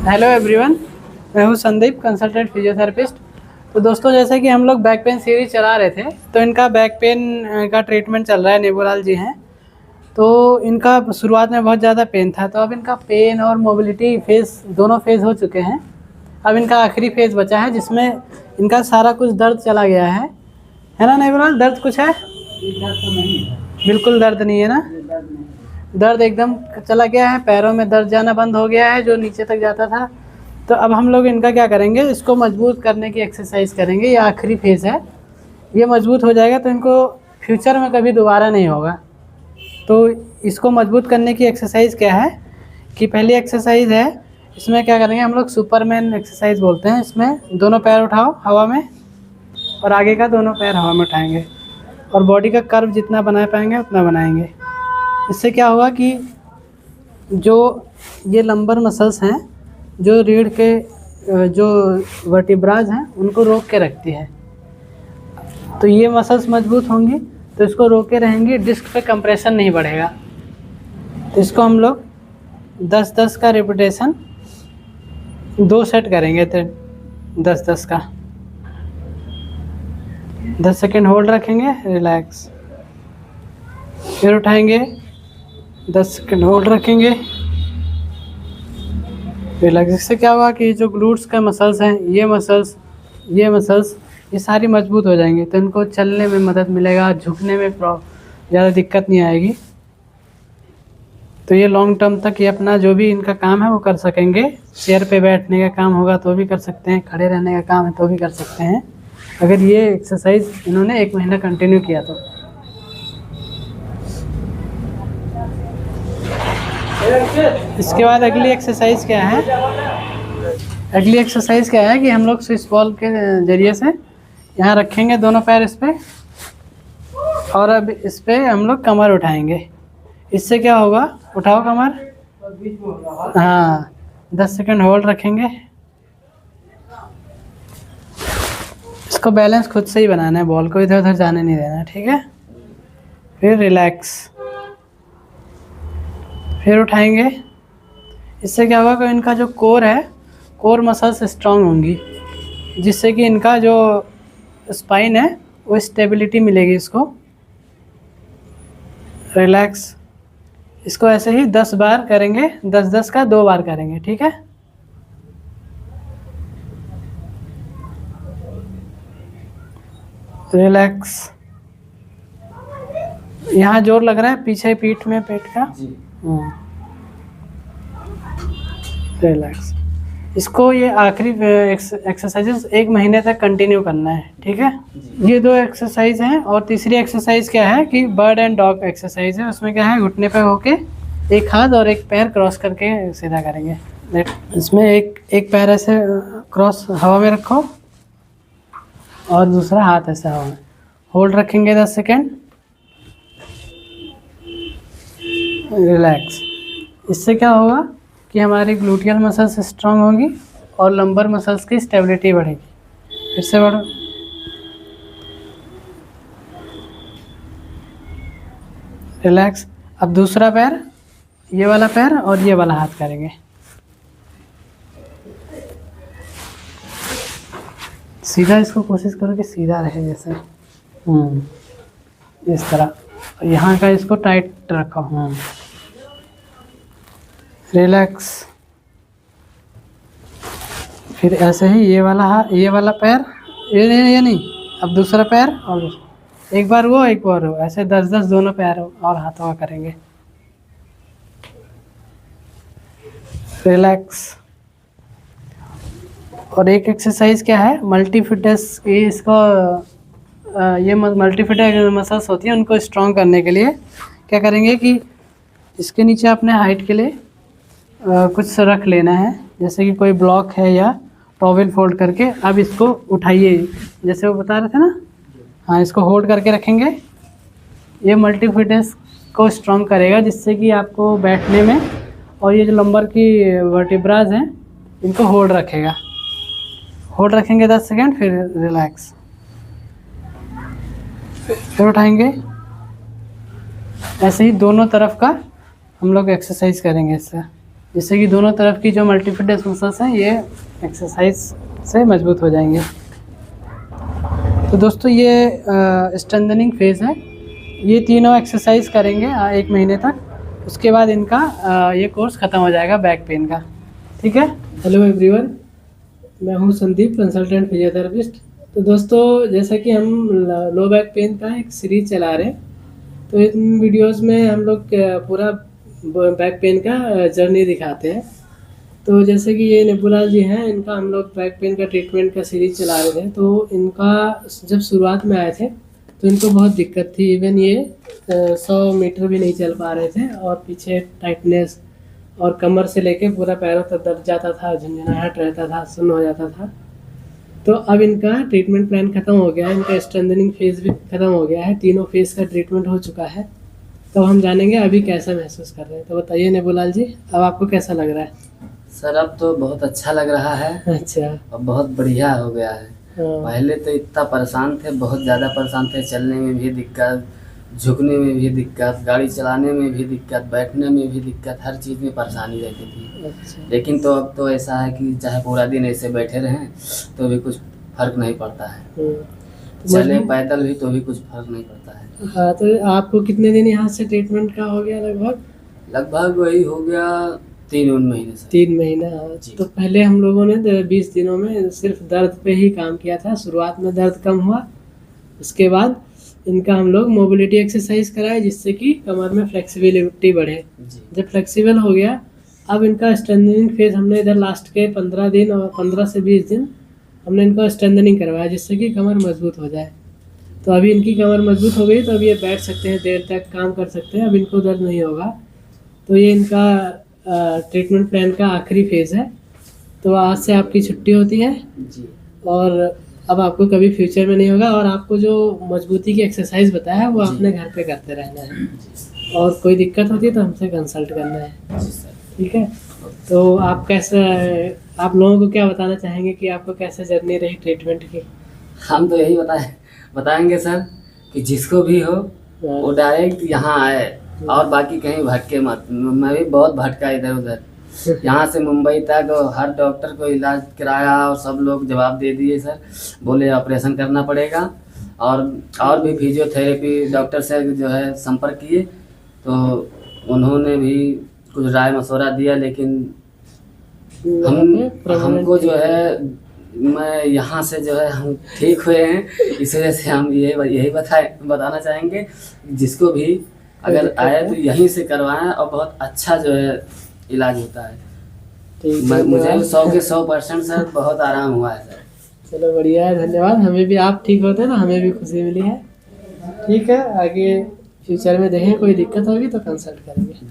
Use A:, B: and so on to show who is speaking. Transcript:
A: Hello everyone, मैं हूं Sandeep, consultant physiotherapist. तो दोस्तों, जैसे कि हम लोग बैक पेन सीरीज चला रहे थे, तो इनका बैक पेन का ट्रीटमेंट चल रहा है। नेबुलाल जी हैं, तो इनका शुरुआत में बहुत ज़्यादा पेन था, तो अब इनका पेन और मोबिलिटी फेज़ दोनों फेज़ हो चुके हैं। अब इनका आखिरी फेज़ बचा है जिसमें इनका सारा कुछ दर्द चला गया है ना नेबुलाल? दर्द कुछ है?
B: दर्द तो नहीं है।
A: बिल्कुल दर्द नहीं है ना?
B: दर्द नहीं।
A: दर्द एकदम चला गया है, पैरों में दर्द जाना बंद हो गया है जो नीचे तक जाता था। तो अब हम लोग इनका क्या करेंगे, इसको मजबूत करने की एक्सरसाइज करेंगे। ये आखिरी फेज़ है, ये मजबूत हो जाएगा तो इनको फ्यूचर में कभी दोबारा नहीं होगा। तो इसको मजबूत करने की एक्सरसाइज क्या है कि पहली एक्सरसाइज है, इसमें क्या करेंगे हम लोग, सुपरमैन एक्सरसाइज बोलते हैं। इसमें दोनों पैर उठाओ हवा में और आगे का दोनों पैर हवा में उठाएंगे और बॉडी का कर्व जितना बना पाएंगे उतना बनाएंगे। इससे क्या होगा कि जो ये लंबर मसल्स हैं, जो रीढ़ के जो वर्टिब्राज हैं, उनको रोक के रखती है। तो ये मसल्स मजबूत होंगी तो इसको रोके रहेंगी, डिस्क पे कंप्रेशन नहीं बढ़ेगा। तो इसको हम लोग 10-10 का रिपीटेशन 2 सेट करेंगे। तो 10-10 का 10 सेकेंड होल्ड रखेंगे, रिलैक्स, फिर उठाएंगे, 10 सेकेंड होल्ड रखेंगे, रिलैक्स। इससे क्या हुआ कि जो ग्लूट्स का मसल्स हैं, ये मसल्स ये सारी मजबूत हो जाएंगी, तो इनको चलने में मदद मिलेगा, झुकने में ज़्यादा दिक्कत नहीं आएगी। तो ये लॉन्ग टर्म तक ये अपना जो भी इनका काम है वो कर सकेंगे। चेयर पे बैठने का काम होगा तो भी कर सकते हैं, खड़े रहने का काम है तो भी कर सकते हैं, अगर ये एक्सरसाइज इन्होंने 1 महीना कंटिन्यू किया तो। इसके बाद अगली एक्सरसाइज क्या है? अगली एक्सरसाइज क्या है कि हम लोग स्विच बॉल के ज़रिए से यहाँ रखेंगे दोनों पैर इस पर, और अब इस पर हम लोग कमर उठाएंगे। इससे क्या होगा, उठाओ कमर, हाँ, 10 सेकेंड होल्ड रखेंगे। इसको बैलेंस खुद से ही बनाना है, बॉल को इधर उधर जाने नहीं देना है, ठीक है? फिर रिलैक्स, फिर उठाएंगे। इससे क्या होगा कि इनका जो कोर है, कोर मसल्स स्ट्रांग होंगी, जिससे कि इनका जो स्पाइन है वो स्टेबिलिटी मिलेगी इसको। रिलैक्स, इसको ऐसे ही 10 बार करेंगे, 10-10 का 2 बार करेंगे, ठीक है? रिलैक्स, यहाँ जोर लग रहा है पीछे पीठ में, पेट का। रिलैक्स। इसको ये आखिरी एक्सरसाइजेस 1 महीने तक कंटिन्यू करना है, ठीक है? ये 2 एक्सरसाइज हैं, और तीसरी एक्सरसाइज क्या है कि बर्ड एंड डॉग एक्सरसाइज है। उसमें क्या है, घुटने पे होके एक हाथ और एक पैर क्रॉस करके सीधा करेंगे। इसमें एक पैर ऐसे क्रॉस हवा में रखो और दूसरा हाथ ऐसे हवा में होल्ड रखेंगे 10 सेकेंड। रिलैक्स। इससे क्या होगा कि हमारी ग्लूटियल मसल्स स्ट्रांग होंगी और लंबर मसल्स की स्टेबिलिटी बढ़ेगी। फिर से बढ़ो, रिलैक्स। अब दूसरा पैर, ये वाला पैर और ये वाला हाथ करेंगे। सीधा, इसको कोशिश करो कि सीधा रहे जैसे, इस तरह। यहाँ का इसको टाइट रखो, रिलैक्स। फिर ऐसे ही ये वाला हाथ, ये वाला पैर, ये नहीं, अब दूसरा पैर और एक बार वो एक बार वो, ऐसे 10-10 दोनों पैर और हाथों का करेंगे। रिलैक्स। और एक एक्सरसाइज क्या है, मल्टी फिटनेस की। इसको ये मल्टी फिटनेस मसल्स होती हैं, उनको स्ट्रॉन्ग करने के लिए क्या करेंगे कि इसके नीचे अपने हाइट के लिए कुछ रख लेना है, जैसे कि कोई ब्लॉक है या टॉवेल फोल्ड करके। अब इसको उठाइए, जैसे वो बता रहे थे ना, हाँ, इसको होल्ड करके रखेंगे। ये मल्टी फिटनेस को स्ट्रॉन्ग करेगा, जिससे कि आपको बैठने में, और ये जो लंबर की वर्टिब्राज हैं इनको होल्ड रखेगा। होल्ड रखेंगे 10 सेकेंड, फिर रिलैक्स, फिर उठाएंगे। ऐसे ही दोनों तरफ का हम लोग एक्सरसाइज करेंगे इससे। जिससे कि दोनों तरफ की जो मल्टीफिटनेस मसल्स हैं ये एक्सरसाइज से मजबूत हो जाएंगे। तो दोस्तों ये स्ट्रेंथनिंग फेज़ है, ये तीनों एक्सरसाइज करेंगे 1 महीने तक। उसके बाद इनका ये कोर्स ख़त्म हो जाएगा बैक पेन का। ठीक है। हेलो एवरीवन, मैं हूँ संदीप, कंसल्टेंट फिजियोथेरेपिस्ट। तो दोस्तों जैसा कि हम लो बैक पेन का एक सीरीज चला रहे हैं, तो इन वीडियोस में हम लोग पूरा बैक पेन का जर्नी दिखाते हैं। तो जैसे कि ये नेबुला जी हैं, इनका हम लोग बैक पेन का ट्रीटमेंट का सीरीज चला रहे थे। तो इनका जब शुरुआत में आए थे तो इनको बहुत दिक्कत थी, इवन ये 100 मीटर भी नहीं चल पा रहे थे, और पीछे टाइटनेस और कमर से लेके पूरा पैरों तक दर्द जाता था, झंझनाहट रहता था, सुन्न हो जाता था। तो अब इनका ट्रीटमेंट प्लान ख़त्म हो गया है, इनका स्ट्रेंथनिंग फेज़ भी ख़त्म हो गया है, तीनों फेज़ का ट्रीटमेंट हो चुका है। तो हम जानेंगे अभी कैसा महसूस कर रहे हैं। तो बताइए नेबुलाल जी, अब आपको कैसा लग रहा है?
B: सर अब तो बहुत अच्छा लग रहा है।
A: अच्छा।
B: अब बहुत बढ़िया हो गया है। पहले तो इतना परेशान थे, बहुत ज़्यादा परेशान थे, चलने में भी दिक्कत, झुकने में भी दिक्कत, गाड़ी चलाने में भी दिक्कत, बैठने में भी दिक्कत, हर चीज़ में परेशानी रहती थी।
A: अच्छा।
B: लेकिन तो अब तो ऐसा है कि चाहे पूरा दिन ऐसे बैठे रहें तो भी कुछ फ़र्क नहीं पड़ता है, चले पैदल भी तो भी कुछ फर्क नहीं पड़ता है।
A: हाँ, तो आपको कितने दिन यहाँ से ट्रीटमेंट का हो गया?
B: लगभग वही हो गया 3 महीने से।
A: 3 महीना। तो पहले हम लोगों ने 20 दिनों में सिर्फ दर्द पे ही काम किया था। शुरुआत में दर्द कम हुआ, उसके बाद इनका हम लोग मोबिलिटी एक्सरसाइज कराए, जिससे कि कमर में फ्लेक्सिबिलिटी बढ़े। जब फ्लेक्सिबल हो गया, अब इनका स्ट्रेंथनिंग फेज हमने इधर लास्ट के 15 दिन और 15 से 20 दिन हमने इनको स्ट्रेंथनिंग करवाया, जिससे कि कमर मजबूत हो जाए। तो अभी इनकी कमर मजबूत हो गई, तो अब ये बैठ सकते हैं, देर तक काम कर सकते हैं, अब इनको दर्द नहीं होगा। तो ये इनका ट्रीटमेंट प्लान का आखिरी फेज़ है। तो आज से आपकी छुट्टी होती है
B: जी।
A: और अब आपको कभी फ्यूचर में नहीं होगा, और आपको जो मजबूती की एक्सरसाइज बताया है वो अपने घर पे करते रहना है, और कोई दिक्कत होती है तो हमसे कंसल्ट करना है। ठीक है। तो आप कैसे, आप लोगों को क्या बताना चाहेंगे कि आपको कैसे जर्नी रही ट्रीटमेंट की?
B: हम तो यही बताएंगे सर कि जिसको भी हो वो डायरेक्ट यहाँ आए, और बाकी कहीं भटके मत। मैं भी बहुत भटका इधर उधर, यहाँ से मुंबई तक हर डॉक्टर को इलाज कराया और सब लोग जवाब दे दिए सर, बोले ऑपरेशन करना पड़ेगा। और भी फिजियोथेरेपी डॉक्टर से जो है संपर्क किए, तो उन्होंने भी कुछ राय मशवरा दिया, लेकिन हमको जो है, मैं यहाँ से जो है हम ठीक हुए हैं। इस वजह से हम यही बताना चाहेंगे, जिसको भी अगर आए तो यहीं से करवाएं, और बहुत अच्छा जो है इलाज होता है। मुझे 100 के 100% सर बहुत आराम हुआ है सर।
A: चलो बढ़िया है, धन्यवाद। हमें भी आप ठीक होते ना हमें भी खुशी मिली है। ठीक है, आगे फ्यूचर में देखें कोई दिक्कत होगी तो कंसल्ट करेंगे।